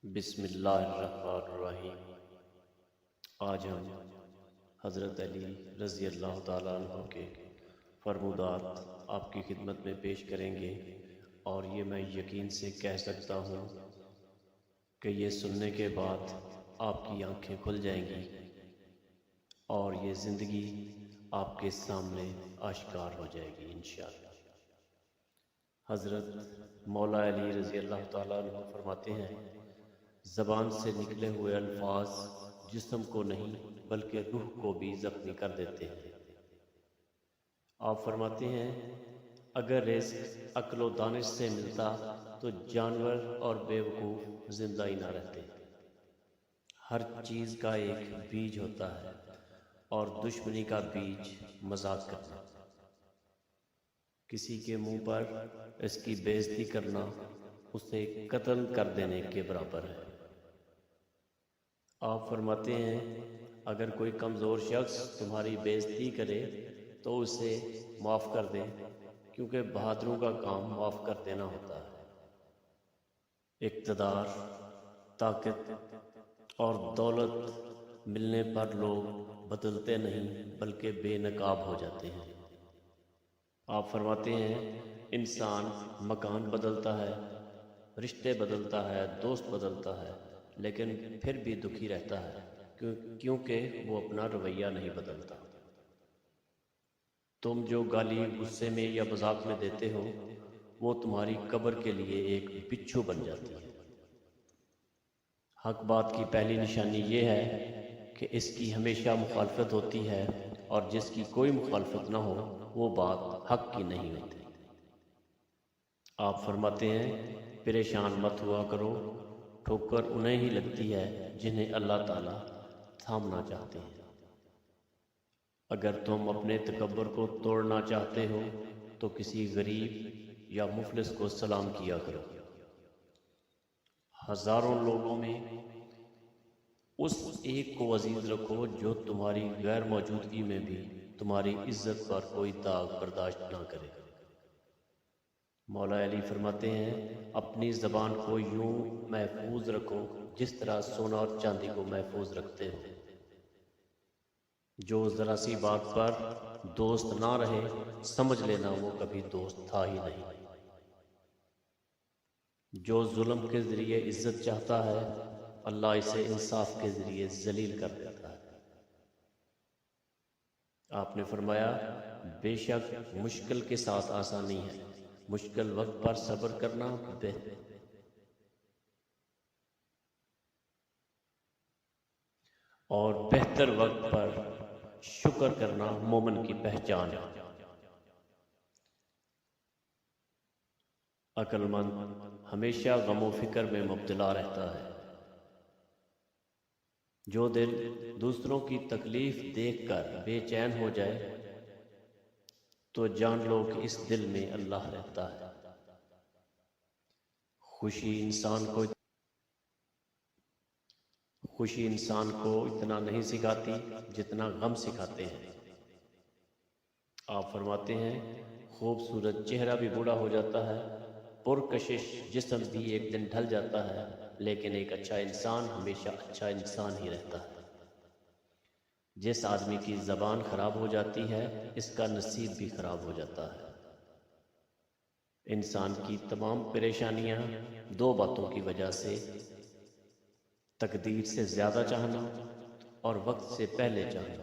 بسم اللہ الرحمن الرحیم۔ آج ہم حضرت علی رضی اللہ تعالیٰ عنہ کے فرمودات آپ کی خدمت میں پیش کریں گے، اور یہ میں یقین سے کہہ سکتا ہوں کہ یہ سننے کے بعد آپ کی آنکھیں کھل جائیں گی اور یہ زندگی آپ کے سامنے آشکار ہو جائے گی انشاءاللہ۔ حضرت مولا علی رضی اللہ تعالیٰ عنہ فرماتے ہیں، زبان سے نکلے ہوئے الفاظ جسم کو نہیں بلکہ روح کو بھی زخمی کر دیتے ہیں۔ آپ فرماتے ہیں، اگر رزق عقل و دانش سے ملتا تو جانور اور بے وقوف زندہ ہی نہ رہتے۔ ہر چیز کا ایک بیج ہوتا ہے، اور دشمنی کا بیج مذاق کرنا، کسی کے منہ پر اس کی بے عزتی کرنا اسے قتل کر دینے کے برابر ہے۔ آپ فرماتے ہیں، اگر کوئی کمزور شخص تمہاری بے عزتی کرے تو اسے معاف کر دیں، کیونکہ بہادروں کا کام معاف کر دینا ہوتا ہے۔ اقتدار، طاقت اور دولت ملنے پر لوگ بدلتے نہیں بلکہ بے نقاب ہو جاتے ہیں۔ آپ فرماتے ہیں، انسان مکان بدلتا ہے، رشتے بدلتا ہے، دوست بدلتا ہے، لیکن پھر بھی دکھی رہتا ہے، کیونکہ وہ اپنا رویہ نہیں بدلتا۔ تم جو گالی غصے میں یا مذاق میں دیتے ہو، وہ تمہاری قبر کے لیے ایک بچھو بن جاتی ہے۔ حق بات کی پہلی نشانی یہ ہے کہ اس کی ہمیشہ مخالفت ہوتی ہے، اور جس کی کوئی مخالفت نہ ہو وہ بات حق کی نہیں ہوتی۔ آپ فرماتے ہیں، پریشان مت ہوا کرو، ٹھوکر انہیں ہی لگتی ہے جنہیں اللہ تعالیٰ تھامنا چاہتے ہیں۔ اگر تم اپنے تکبر کو توڑنا چاہتے ہو تو کسی غریب یا مفلس کو سلام کیا کرو۔ ہزاروں لوگوں میں اس ایک کو عزیز رکھو جو تمہاری غیر موجودگی میں بھی تمہاری عزت پر کوئی داغ برداشت نہ کرے۔ مولا علی فرماتے ہیں، اپنی زبان کو یوں محفوظ رکھو جس طرح سونا اور چاندی کو محفوظ رکھتے ہو۔ جو ذرا سی بات پر دوست نہ رہے، سمجھ لینا وہ کبھی دوست تھا ہی نہیں۔ جو ظلم کے ذریعے عزت چاہتا ہے، اللہ اسے انصاف کے ذریعے ذلیل کر دیتا ہے۔ آپ نے فرمایا، بے شک مشکل کے ساتھ آسانی ہے، مشکل وقت پر صبر کرنا اور بہتر وقت پر شکر کرنا مومن کی پہچان ہے۔ عقل مند ہمیشہ غم و فکر میں مبتلا رہتا ہے۔ جو دل دوسروں کی تکلیف دیکھ کر بے چین ہو جائے تو جان لو کہ اس دل میں اللہ رہتا ہے۔ خوشی انسان کو اتنا نہیں سکھاتی جتنا غم سکھاتے ہیں۔ آپ فرماتے ہیں، خوبصورت چہرہ بھی بوڑھا ہو جاتا ہے، پرکشش جسم بھی ایک دن ڈھل جاتا ہے، لیکن ایک اچھا انسان ہمیشہ اچھا انسان ہی رہتا ہے۔ جس آدمی کی زبان خراب ہو جاتی ہے، اس کا نصیب بھی خراب ہو جاتا ہے۔ انسان کی تمام پریشانیاں دو باتوں کی وجہ سے: تقدیر سے زیادہ چاہنا اور وقت سے پہلے چاہنا۔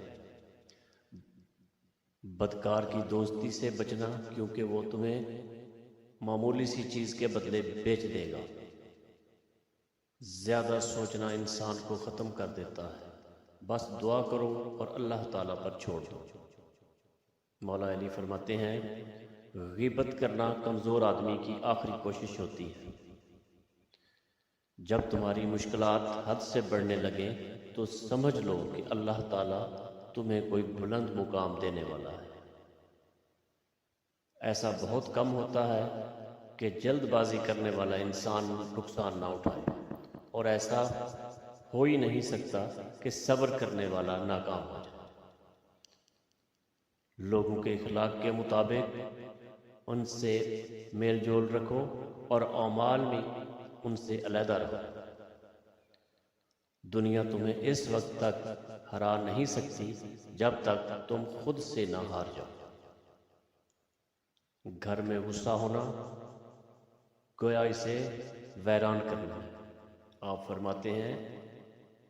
بدکار کی دوستی سے بچنا، کیونکہ وہ تمہیں معمولی سی چیز کے بدلے بیچ دے گا۔ زیادہ سوچنا انسان کو ختم کر دیتا ہے، بس دعا کرو اور اللہ تعالیٰ پر چھوڑ دو۔ مولا علی فرماتے ہیں، غیبت کرنا کمزور آدمی کی آخری کوشش ہوتی ہے۔ جب تمہاری مشکلات حد سے بڑھنے لگیں تو سمجھ لو کہ اللہ تعالیٰ تمہیں کوئی بلند مقام دینے والا ہے۔ ایسا بہت کم ہوتا ہے کہ جلد بازی کرنے والا انسان نقصان نہ اٹھائے، اور ایسا ہو ہی نہیں سکتا کہ صبر کرنے والا ناکام ہو جائے۔ لوگوں کے اخلاق کے مطابق ان سے میل جول رکھو، اور اعمال میں ان سے علیحدہ رہو۔ دنیا تمہیں اس وقت تک ہرا نہیں سکتی جب تک تم خود سے نہ ہار جاؤ۔ گھر میں غصہ ہونا گویا اسے ویران کرنا ہے۔ آپ فرماتے ہیں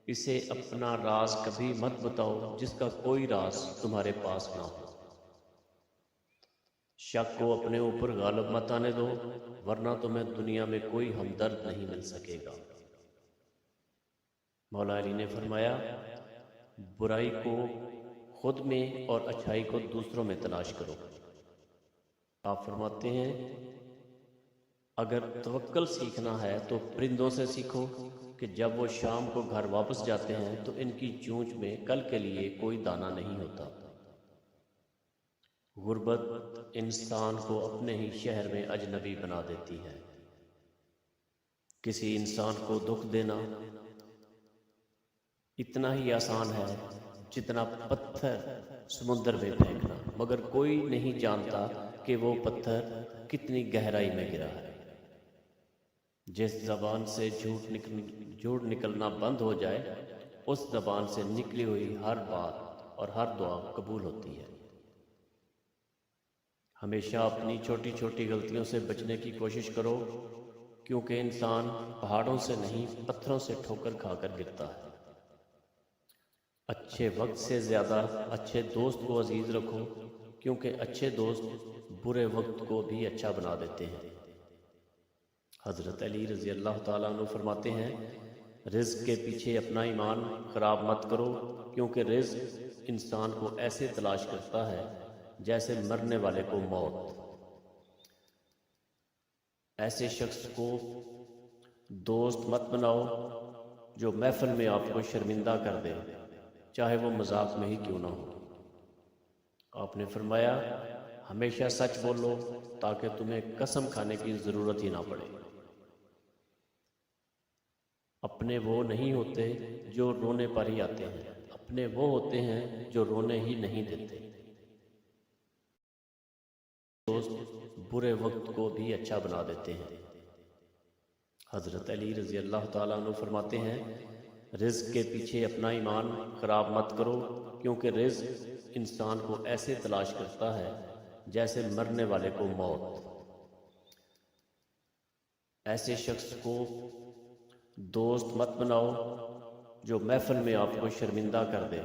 اسے اپنا راز کبھی مت بتاؤ جس کا کوئی راز تمہارے پاس نہ ہو۔ شک کو اپنے اوپر غالب مت آنے دو ورنہ تمہیں دنیا میں کوئی ہمدرد نہیں مل سکے گا۔ مولا علی نے فرمایا برائی کو خود میں اور اچھائی کو دوسروں میں تلاش کرو۔ آپ فرماتے ہیں اگر توکل سیکھنا ہے تو پرندوں سے سیکھو کہ جب وہ شام کو گھر واپس جاتے ہیں تو ان کی چونچ میں کل کے لیے کوئی دانہ نہیں ہوتا۔ غربت انسان کو اپنے ہی شہر میں اجنبی بنا دیتی ہے۔ کسی انسان کو دکھ دینا اتنا ہی آسان ہے جتنا پتھر سمندر میں پھینکنا، مگر کوئی نہیں جانتا کہ وہ پتھر کتنی گہرائی میں گرا ہے۔ جس زبان سے جھوٹ نکلنا بند ہو جائے اس زبان سے نکلی ہوئی ہر بات اور ہر دعا قبول ہوتی ہے۔ ہمیشہ اپنی چھوٹی چھوٹی غلطیوں سے بچنے کی کوشش کرو کیونکہ انسان پہاڑوں سے نہیں پتھروں سے ٹھوکر کھا کر گرتا ہے۔ اچھے وقت سے زیادہ اچھے دوست کو عزیز رکھو کیونکہ اچھے دوست برے وقت کو بھی اچھا بنا دیتے ہیں۔ حضرت علی رضی اللہ تعالیٰ عنہ فرماتے ہیں رزق کے پیچھے اپنا ایمان خراب مت کرو کیونکہ رزق انسان کو ایسے تلاش کرتا ہے جیسے مرنے والے کو موت۔ ایسے شخص کو دوست مت بناؤ جو محفل میں آپ کو شرمندہ کر دے چاہے وہ مذاق میں ہی کیوں نہ ہو۔ آپ نے فرمایا ہمیشہ سچ بولو تاکہ تمہیں قسم کھانے کی ضرورت ہی نہ پڑے۔ اپنے وہ نہیں ہوتے جو رونے پر ہی آتے ہیں، اپنے وہ ہوتے ہیں جو رونے ہی نہیں دیتے۔ دوست برے وقت کو بھی اچھا بنا دیتے ہیں۔ حضرت علی رضی اللہ تعالیٰ عنہ فرماتے ہیں رزق کے پیچھے اپنا ایمان خراب مت کرو کیونکہ رزق انسان کو ایسے تلاش کرتا ہے جیسے مرنے والے کو موت۔ ایسے شخص کو دوست مت بناؤ جو محفل میں آپ کو شرمندہ کر دے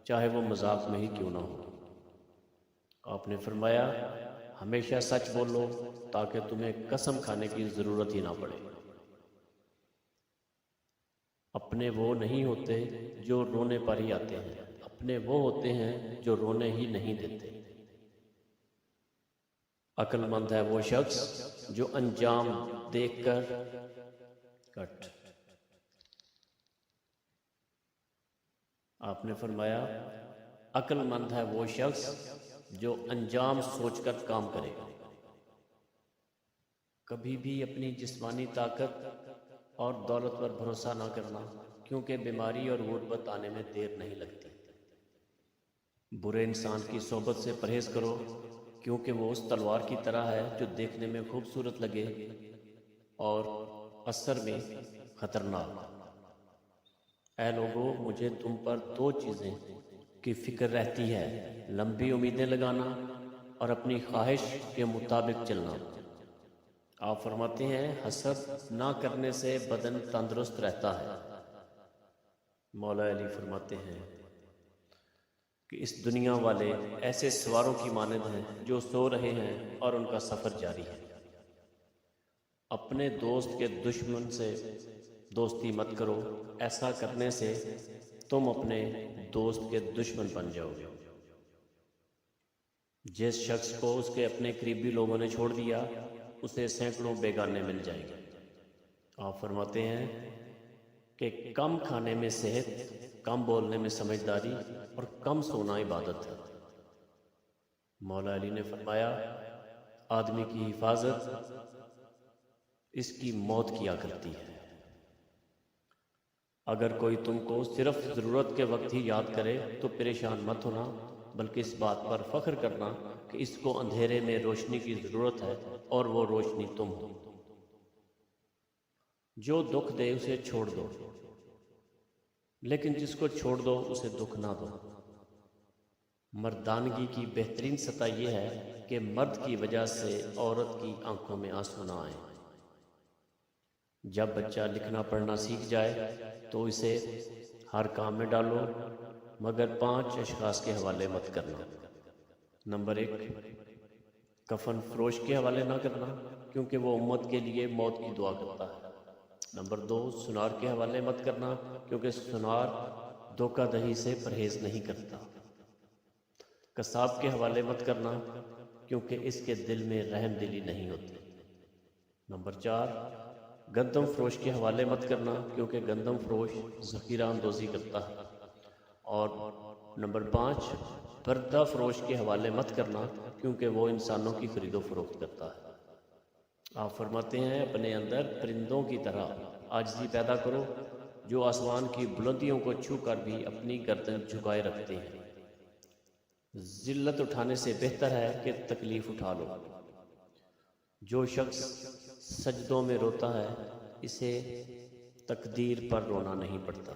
چاہے وہ مذاق میں ہی کیوں نہ ہو۔ آپ نے فرمایا ہمیشہ سچ بولو تاکہ تمہیں قسم کھانے کی ضرورت ہی نہ پڑے۔ اپنے وہ نہیں ہوتے جو رونے پر ہی آتے ہیں، اپنے وہ ہوتے ہیں جو رونے ہی نہیں دیتے۔ عقل مند ہے وہ شخص جو انجام دیکھ کر آپ نے فرمایا عقل مند ہے وہ شخص جو انجام سوچ کر کام کرے گا۔ کبھی بھی اپنی جسمانی طاقت اور دولت پر بھروسہ نہ کرنا کیونکہ بیماری اور غربت آنے میں دیر نہیں لگتی۔ برے انسان کی صحبت سے پرہیز کرو کیونکہ وہ اس تلوار کی طرح ہے جو دیکھنے میں خوبصورت لگے اور اثر میں خطرناک۔ اے لوگو مجھے تم پر دو چیزیں کی فکر رہتی ہے، لمبی امیدیں لگانا اور اپنی خواہش کے مطابق چلنا۔ آپ فرماتے ہیں حسد نہ کرنے سے بدن تندرست رہتا ہے۔ مولا علی فرماتے ہیں کہ اس دنیا والے ایسے سواروں کی مانند ہیں جو سو رہے ہیں اور ان کا سفر جاری ہے۔ اپنے دوست کے دشمن سے دوستی مت کرو، ایسا کرنے سے تم اپنے دوست کے دشمن بن جاؤ گے۔ جس شخص کو اس کے اپنے قریبی لوگوں نے چھوڑ دیا اسے سینکڑوں بیگانے مل جائیں گے۔ آپ فرماتے ہیں کہ کم کھانے میں صحت، کم بولنے میں سمجھداری اور کم سونا عبادت ہے۔ مولا علی نے فرمایا آدمی کی حفاظت اس کی موت کیا کرتی ہے۔ اگر کوئی تم کو صرف ضرورت کے وقت ہی یاد کرے تو پریشان مت ہونا بلکہ اس بات پر فخر کرنا کہ اس کو اندھیرے میں روشنی کی ضرورت ہے اور وہ روشنی تم ہو۔ جو دکھ دے اسے چھوڑ دو، لیکن جس کو چھوڑ دو اسے دکھ نہ دو۔ مردانگی کی بہترین سطح یہ ہے کہ مرد کی وجہ سے عورت کی آنکھوں میں آنسو نہ آئیں۔ جب بچہ لکھنا پڑھنا سیکھ جائے تو اسے ہر کام میں ڈالو، مگر 5 اشخاص کے حوالے مت کرنا۔ نمبر 1، کفن فروش کے حوالے نہ کرنا، کیونکہ وہ امت کے لیے موت کی دعا کرتا ہے۔ نمبر 2، سنار کے حوالے مت کرنا، کیونکہ سنار دھوکہ دہی سے پرہیز نہیں کرتا۔ قصاب کے حوالے مت کرنا، کیونکہ اس کے دل میں رحم دلی نہیں ہوتی۔ نمبر 4، گندم فروش کے حوالے مت کرنا، کیونکہ گندم فروش ذخیرہ اندوزی کرتا ہے۔ اور نمبر 5، پردہ فروش کے حوالے مت کرنا، کیونکہ وہ انسانوں کی خرید و فروخت کرتا ہے۔ آپ فرماتے ہیں اپنے اندر پرندوں کی طرح عاجزی پیدا کرو، جو آسمان کی بلندیوں کو چھو کر بھی اپنی گردن جھکائے رکھتے ہیں۔ ذلت اٹھانے سے بہتر ہے کہ تکلیف اٹھا لو۔ جو شخص سجدوں میں روتا ہے اسے تقدیر پر رونا نہیں پڑتا۔